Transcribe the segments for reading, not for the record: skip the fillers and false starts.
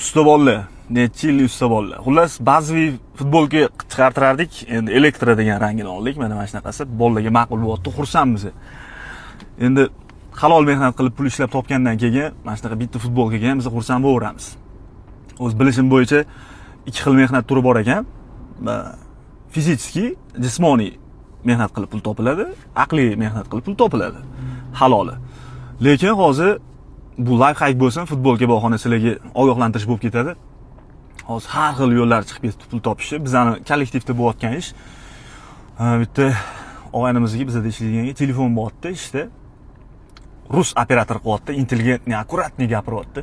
usta bolalar, necha yillik usta bolalar. Xullas, ba'zi futbolka chiqartirardik, endi elektro degan rangini oldik. Mana shunaqasi bolalarga ma'qul bo'lyapti, xursandmiz. Endi halol mehnat qilib pul ishlab topgandan keyin mana shunaqa bitta futbolkaga ham biz xursand bo'laveramiz. O'z bilishim bo'yicha ikki xil mehnat turi bor ekan. Fiziki, jismoniy mehnat qilib pul topiladi, aqliy mehnat qilib pul topiladi. Haloli. Lekin hozir bu life hack bo'lsin, futbolka bahona sizlarga ogohlantirish bo'lib ketadi. Hozir har xil yo'llar chiqib ketdi pul topishni. Bizani kollektivda bo'layotgan ish. Bitta og'aynimizga bizda ishlaydigan telefon bo'lyapti, ishda. Rus operator qilyapti, intelligentniy, akkuratniy gapiryapti.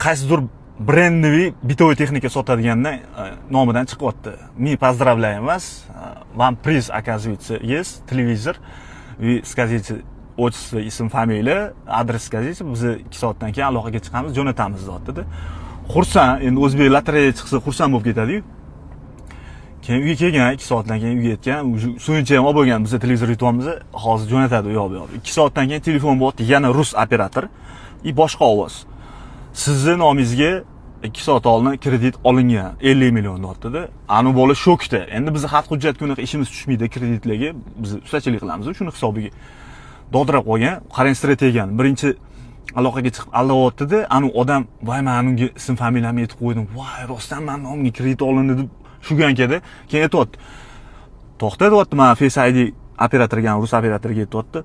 Qaysidir brendniy bitovoy texnika sotadigandan nomidan chiqyapti. Men поздравляем вас. Вам приз оказывается есть, телевизор. Вы скажите отчество, ism, familiya, adres skazisi, biz 2 soatdan keyin aloqaga chiqamiz, jo'natamiz deyapti-da. Xursand, endi o'zbek lotereya chiqsa xursand bo'lib ketadi-yu. Keyin uyga kelgan, 2 soatdan keyin uyga yetgan, so'yincha ham olib bo'lgan, biz televizor yutyapmiz, hozir jo'natadi u yoq. 2 soatdan keyin telefon bo'lyapti, yana rus operator, boshqa ovoz. Sizni nomingizga 2 soat oldin kredit olingan 50 million deyapti-da. Ani bola shokda. Endi biz xat hujjat kuniga ishimiz tushmaydi kreditlarga, biz ustachilik qilamiz, shuni hisobiga dodira qo'ygan, qarang strategiyan. Birinchi aloqaga chiqib aldayapti-da, ani odam, "Voy, men unga ism familiyamni aytib qo'ydim. Voy, rostdan men nomga kredit olindi" deb shugankada keyin aytibdi. To'xta deyapti, men Face ID operatorga, rus operatorga aytibdi.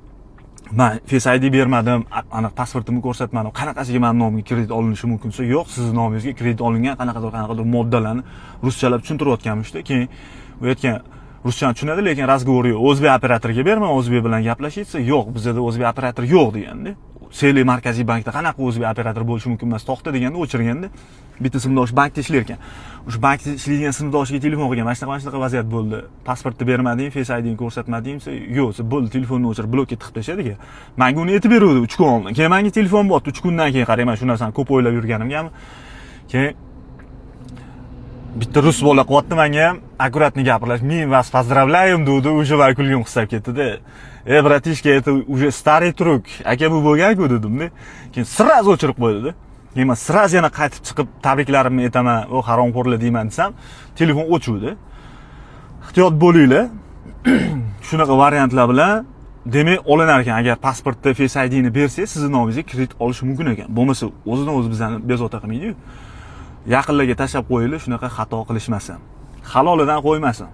Men Face ID bermadim, ana pasportimni ko'rsatmadim. Qanaqasiga men nomga kredit olinishi mumkinsa, yo'q, sizning nomingizga kredit olingan qanaqadir moddalarni ruschalab tushuntirayotganmiz-da. Keyin u aytgan ruschani tushunadi, lekin razgovor yo'q. O'zbek operatorga berman, o'zbek bilan gaplashaysiz. Yo'q, bizda o'zbek operator yo'q deganda. Seli markaziy bankda qanaqa o'zbek operator bo'lishi mumkin emas, to'xta deganda o'chirganda bitta simdosh bankda ishlar ekan. O'sha bankda ishlaydigan simdoshiga telefon qilgan, mana shunaqa vaziyat bo'ldi. Pasportni bermading, Face ID'ni ko'rsatmading desa, yo'q, bo'ldi, telefonni o'chirib blokka tiqib tashladi degan. Menga uni aytib beruvdi 3 kun oldin. Keyin menga telefon bo'pti, 3 kundan keyin qarayman, shu narsani ko'p o'ylab yurganimgami. Keyin bitta rus bola qilyapti menga ham akkuratniy gapirlash. Men вас поздравляем dedi, уже va kulgim qisab ketdi-da. Bratishka, это уже старый трюк. Aka bu bo'lgan-ku dedim-da. Keyin sraz o'chirib qo'ydi-da. Keyin men sraz yana qaytib chiqib tabriklarimni aytaman, "O haromxo'rlar" deyman desam, telefon o'chuvdi. Ehtiyot bo'linglar. Shunaqa variantlar bilan demak olinar ekan, agar pasportda Face ID'ni bersangiz, sizning nomingizga kredit olish mumkin ekan. Bo'lmasa, o'zidan o'zi bizani bezovta qilmaydi-yu. Yaqinlarga tashlab qo'yinglar, shunaqa xato qilishmasin. Halolidan qo'ymasin.